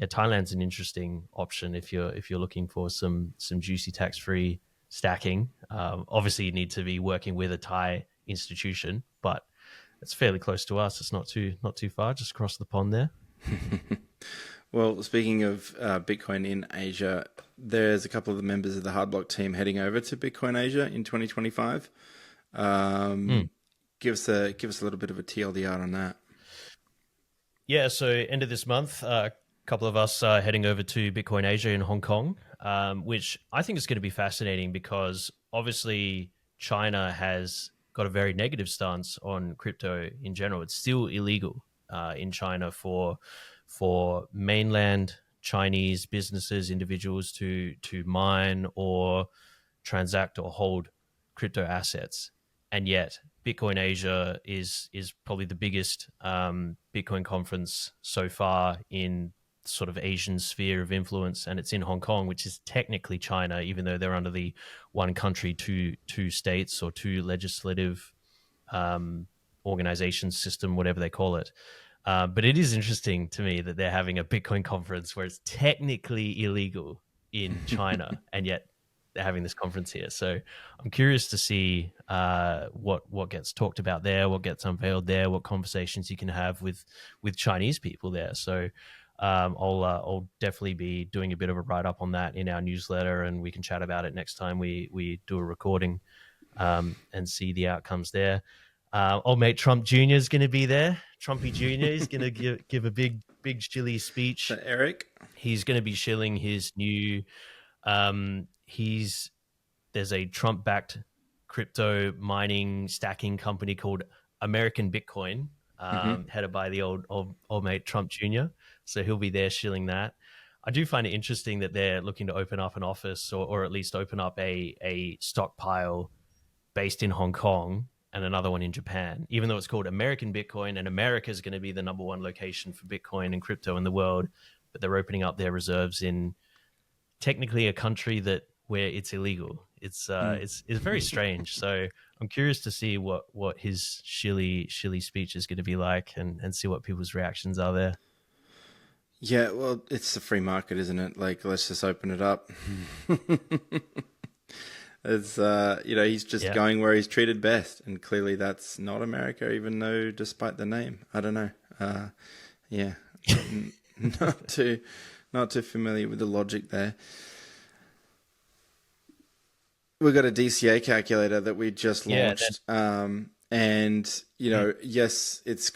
Thailand's an interesting option if you're looking for some juicy tax-free stacking. Obviously, you need to be working with a Thai institution, but it's fairly close to us. It's not too far, just across the pond there. Well, speaking of Bitcoin in Asia, there's a couple of the members of the Hardblock team heading over to Bitcoin Asia in 2025. Give us a little bit of a TLDR on that. Yeah, so end of this month, a couple of us are heading over to Bitcoin Asia in Hong Kong, which I think is going to be fascinating because obviously China has got a very negative stance on crypto in general. It's still illegal in China for mainland Chinese businesses, individuals to mine or transact or hold crypto assets. And yet Bitcoin Asia is probably the biggest Bitcoin conference so far in sort of Asian sphere of influence, and it's in Hong Kong, which is technically China, even though they're under the one country, two states or two legislative organization system, whatever they call it. But it is interesting to me that they're having a Bitcoin conference where it's technically illegal in China, and yet they're having this conference here. So I'm curious to see what gets talked about there, what gets unveiled there, what conversations you can have with Chinese people there. So I'll definitely be doing a bit of a write up on that in our newsletter, and we can chat about it next time we do a recording and see the outcomes there. Old mate Trump Jr. is going to be there. Trumpy Jr. is going to give a big shilly speech. So Eric, he's going to be shilling his new. There's a Trump-backed crypto mining stacking company called American Bitcoin, headed by the old mate Trump Jr. So he'll be there shilling that. I do find it interesting that they're looking to open up an office or at least open up a stockpile based in Hong Kong and another one in Japan, even though it's called American Bitcoin, and America is going to be the number one location for Bitcoin and crypto in the world, but they're opening up their reserves in technically a country where it's illegal. It's very strange. So I'm curious to see what his shilly speech is going to be like, and see what people's reactions are there. Yeah, well, it's the free market, isn't it? Like, let's just open it up. It's he's just going where he's treated best, and clearly that's not America, even though despite the name, I don't know. Not too familiar with the logic there. We've got a DCA calculator that we just launched, and yes, it's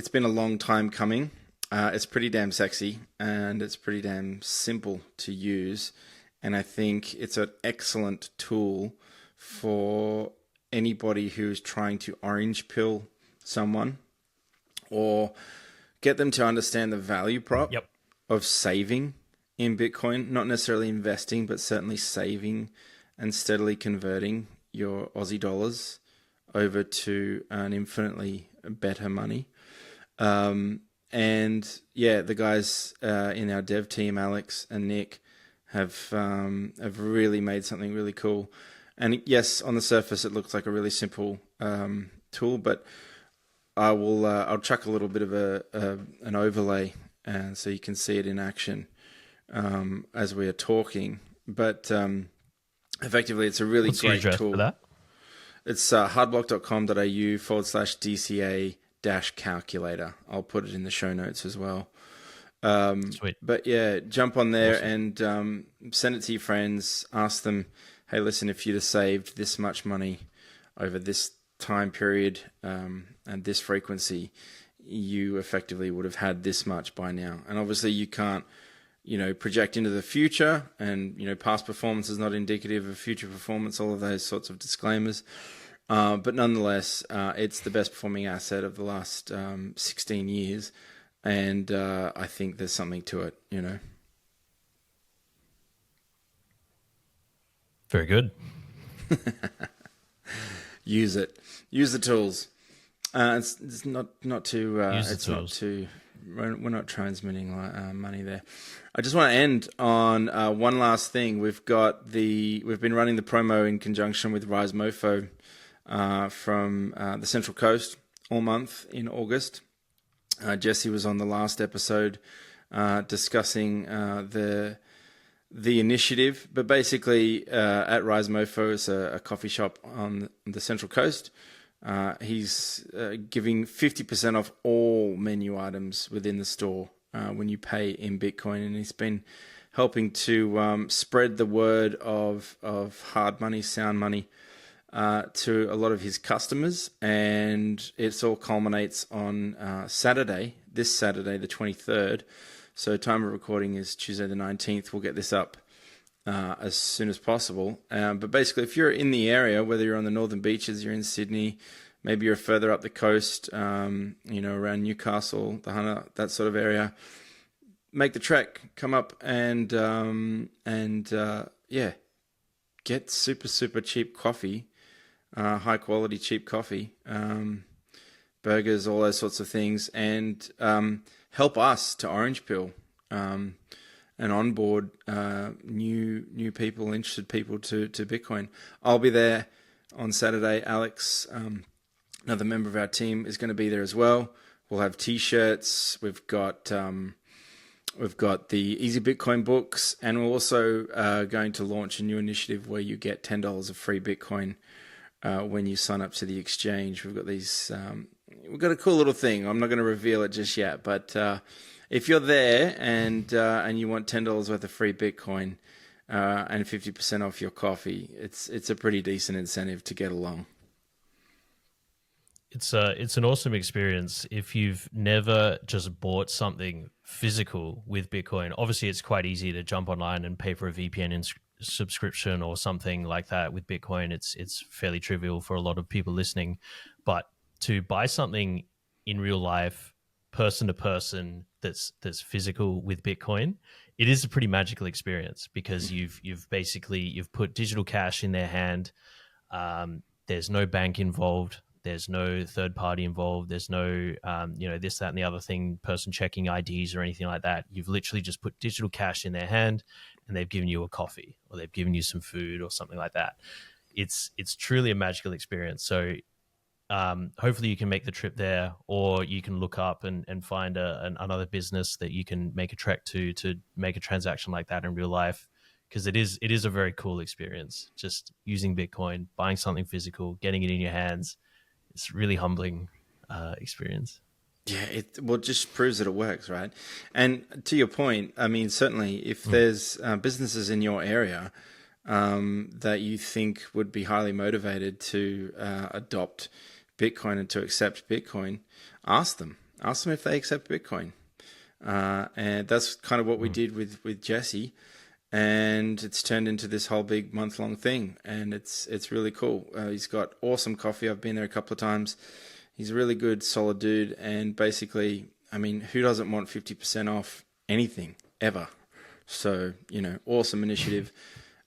been a long time coming. It's pretty damn sexy, and it's pretty damn simple to use. And I think it's an excellent tool for anybody who's trying to orange pill someone or get them to understand the value prop of saving in Bitcoin, not necessarily investing, but certainly saving and steadily converting your Aussie dollars over to an infinitely better money. The guys in our dev team, Alex and Nick, have really made something really cool. And yes, on the surface, it looks like a really simple tool, but I'll chuck a little bit of an overlay, and so you can see it in action as we are talking. But effectively, it's a really great tool. For that? It's hardblock.com.au/DCA-calculator. I'll put it in the show notes as well. Sweet. But yeah, jump on there and send it to your friends. Ask them, hey, listen, if you'd have saved this much money over this time period and this frequency, you effectively would have had this much by now. And obviously you can't, project into the future, and, past performance is not indicative of future performance, all of those sorts of disclaimers. But nonetheless, it's the best performing asset of the last 16 years. And I think there's something to it, Very good. Use it. Use the tools. It's not too. We're not transmitting money there. I just want to end on one last thing. We've been running the promo in conjunction with Rise Mofo from the Central Coast all month in August. Jesse was on the last episode discussing the initiative, but basically at Rise Mofo, it's a coffee shop on the Central Coast. He's giving 50% off all menu items within the store when you pay in Bitcoin, and he's been helping to spread the word of hard money, sound money, to a lot of his customers, and it all culminates on this Saturday, the 23rd. So time of recording is Tuesday the 19th. We'll get this up as soon as possible. But basically, if you're in the area, whether you're on the northern beaches, you're in Sydney, maybe you're further up the coast, around Newcastle, the Hunter, that sort of area, make the trek, come up and get super, super cheap coffee. High quality, cheap coffee, burgers, all those sorts of things, and help us to orange pill and onboard new people, interested people to Bitcoin. I'll be there on Saturday. Alex another member of our team, is going to be there as well. We'll have T-shirts. We've got the Easy Bitcoin books, and we're also going to launch a new initiative where you get $10 of free Bitcoin when you sign up to the exchange. We've got these. We've got a cool little thing. I'm not going to reveal it just yet, but if you're there and you want $10 worth of free Bitcoin and 50% off your coffee, it's a pretty decent incentive to get along. It's an awesome experience. If you've never just bought something physical with Bitcoin, obviously it's quite easy to jump online and pay for a VPN subscription or something like that with Bitcoin. It's fairly trivial for a lot of people listening, but to buy something in real life, person to person, that's physical with Bitcoin, it is a pretty magical experience because you've put digital cash in their hand. There's no bank involved. There's no third party involved. There's no, this, that, and the other thing, person checking IDs or anything like that. You've literally just put digital cash in their hand and they've given you a coffee or they've given you some food or something like that. It's truly a magical experience. So hopefully you can make the trip there, or you can look up and find another business that you can make a trek to make a transaction like that in real life. Because it is a very cool experience, just using Bitcoin, buying something physical, getting it in your hands. It's a really humbling experience. Yeah, it just proves that it works, right? And to your point, I mean, certainly if there's businesses in your area that you think would be highly motivated to adopt Bitcoin and to accept Bitcoin, ask them if they accept Bitcoin. And that's kind of what we did with Jesse. And it's turned into this whole big month-long thing, and it's really cool. He's got awesome coffee. I've been there a couple of times. He's a really good, solid dude, and basically, I mean, who doesn't want 50% off anything, ever? So, awesome initiative.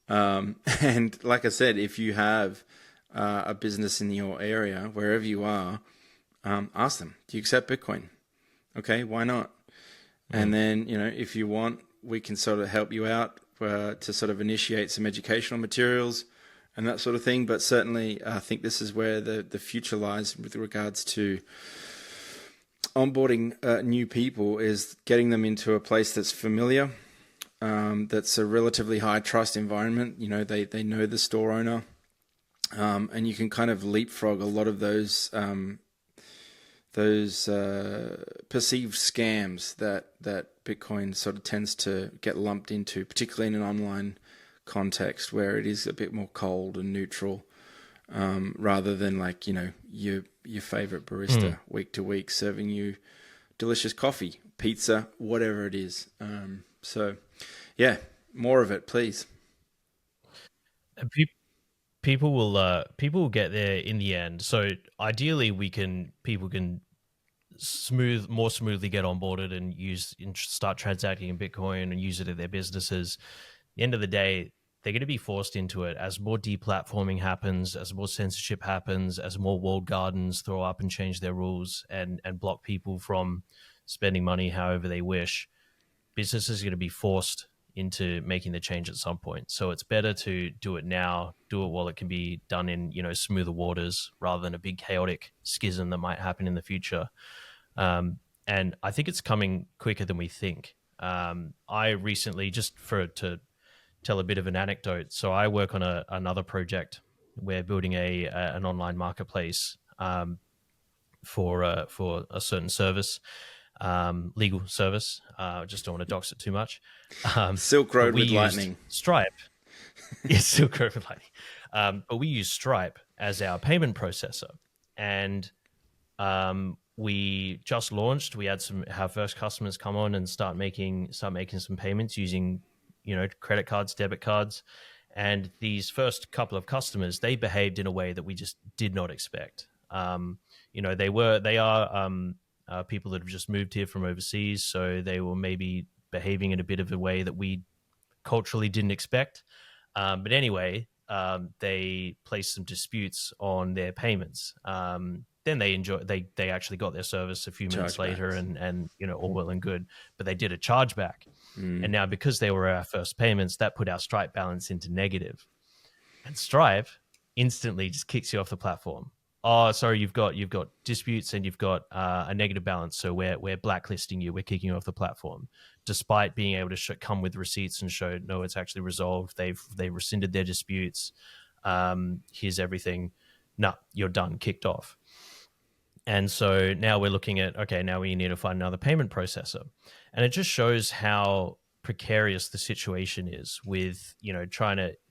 And like I said, if you have a business in your area, wherever you are, ask them, do you accept Bitcoin? Okay, why not? And then, if you want, we can sort of help you out to sort of initiate some educational materials and that sort of thing. But certainly I think this is where the future lies with regards to onboarding new people, is getting them into a place that's familiar, that's a relatively high trust environment. They know the store owner, and you can kind of leapfrog a lot of those perceived scams that Bitcoin sort of tends to get lumped into, particularly in an online context where it is a bit more cold and neutral, rather than like, your favorite barista week to week serving you delicious coffee, pizza, whatever it is. So yeah, more of it, please. And people will get there in the end. So ideally people can more smoothly get onboarded and start transacting in Bitcoin and use it in their businesses. At the end of the day, they're going to be forced into it as more deplatforming happens, as more censorship happens, as more walled gardens throw up and change their rules and block people from spending money however they wish. Businesses are going to be forced into making the change at some point. So it's better to do it now, do it while it can be done in, smoother waters, rather than a big chaotic schism that might happen in the future. And I think it's coming quicker than we think. I recently, to tell a bit of an anecdote, so I work on another project. We're building an online marketplace for a certain service, legal service. Just don't want to dox it too much. Silk Road with Lightning. Stripe. Yes, Silk Road with Lightning. But we use Stripe as our payment processor. And we just launched. We had our first customers come on and start making some payments using, credit cards, debit cards. And these first couple of customers, they behaved in a way that we just did not expect. They are people that have just moved here from overseas, so they were maybe behaving in a bit of a way that we culturally didn't expect. But anyway, they placed some disputes on their payments. Then they actually got their service a few minutes later, and all well and good. But they did a chargeback, and now because they were our first payments, that put our Stripe balance into negative. And Stripe instantly just kicks you off the platform. oh, sorry, you've got disputes and you've got a negative balance, so we're blacklisting you, we're kicking you off the platform, despite being able to come with receipts and show no, it's actually resolved. They've rescinded their disputes. Here's everything. No, you're done, kicked off. And so now we're looking at, okay, now we need to find another payment processor. And it just shows how precarious the situation is with,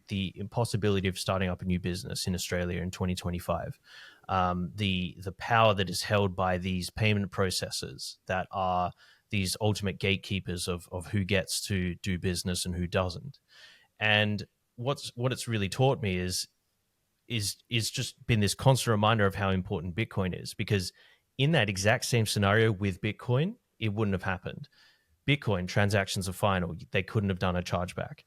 the impossibility of starting up a new business in Australia in 2025. The power that is held by these payment processors that are these ultimate gatekeepers of who gets to do business and who doesn't. And what it's really taught me is just been this constant reminder of how important Bitcoin is, because in that exact same scenario with Bitcoin, it wouldn't have happened. Bitcoin transactions are final. They couldn't have done a chargeback.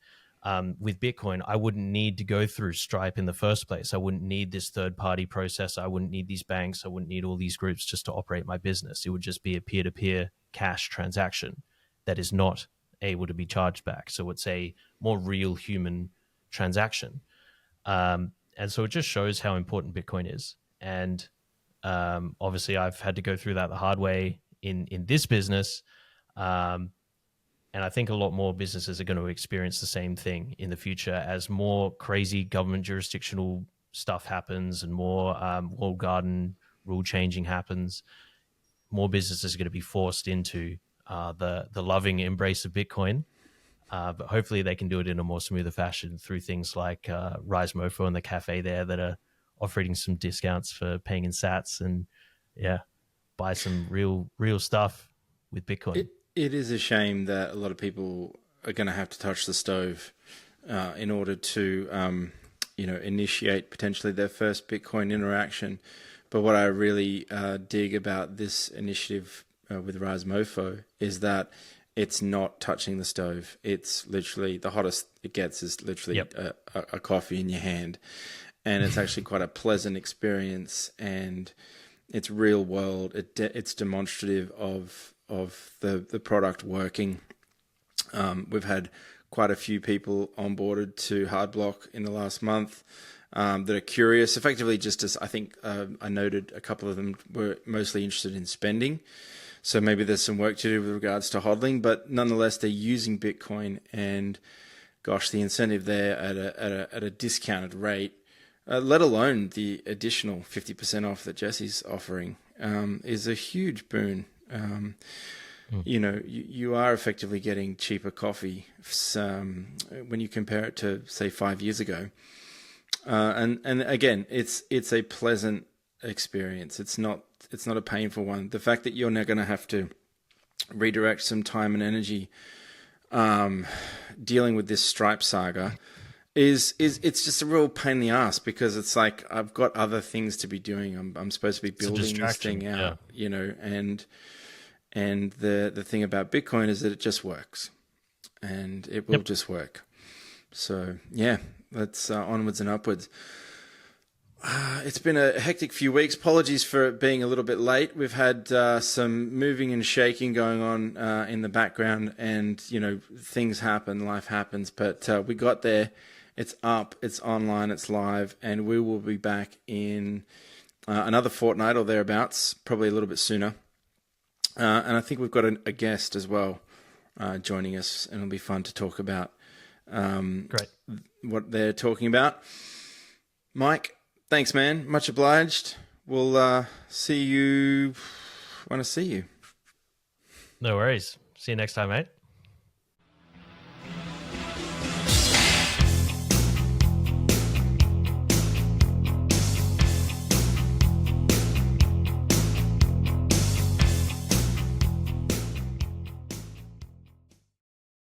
With Bitcoin, I wouldn't need to go through Stripe in the first place. I wouldn't need this third-party processor. I wouldn't need these banks. I wouldn't need all these groups just to operate my business. It would just be a peer-to-peer cash transaction that is not able to be charged back. So it's a more real human transaction. And so it just shows how important Bitcoin is. And obviously, I've had to go through that the hard way in this business. And I think a lot more businesses are going to experience the same thing in the future as more crazy government jurisdictional stuff happens and more walled garden rule changing happens. More businesses are going to be forced into the loving embrace of Bitcoin. But hopefully they can do it in a more smoother fashion through things like Rise Mofo and the cafe there that are offering some discounts for paying in sats and buy some real stuff with Bitcoin. It is a shame that a lot of people are going to have to touch the stove in order to initiate potentially their first Bitcoin interaction. But what I really dig about this initiative with Rise Mofo is that it's not touching the stove. It's literally the hottest it gets is literally a coffee in your hand. And it's actually quite a pleasant experience, and it's real world. It's demonstrative of the product working. We've had quite a few people onboarded to Hardblock in the last month that are curious. Effectively, just as I think I noted, a couple of them were mostly interested in spending. So maybe there's some work to do with regards to hodling, but nonetheless, they're using Bitcoin, and gosh, the incentive there at a discounted rate, let alone the additional 50% off that Jesse's offering, is a huge boon. You are effectively getting cheaper coffee when you compare it to, say, 5 years ago. And again, it's a pleasant experience. It's not a painful one. The fact that you're now going to have to redirect some time and energy dealing with this Stripe saga is it's just a real pain in the ass, because it's like I've got other things to be doing. I'm supposed to be building this thing out, and the thing about Bitcoin is that it just works, and it will just work. So yeah, let's onwards and upwards. It's been a hectic few weeks. Apologies for being a little bit late. We've had some moving and shaking going on in the background, and things happen, life happens. But we got there. It's up, it's online, it's live, and we will be back in another fortnight or thereabouts, probably a little bit sooner. And I think we've got a guest as well joining us, and it'll be fun to talk about what they're talking about. Mike, thanks, man. Much obliged. We'll see you when I see you. No worries. See you next time, mate.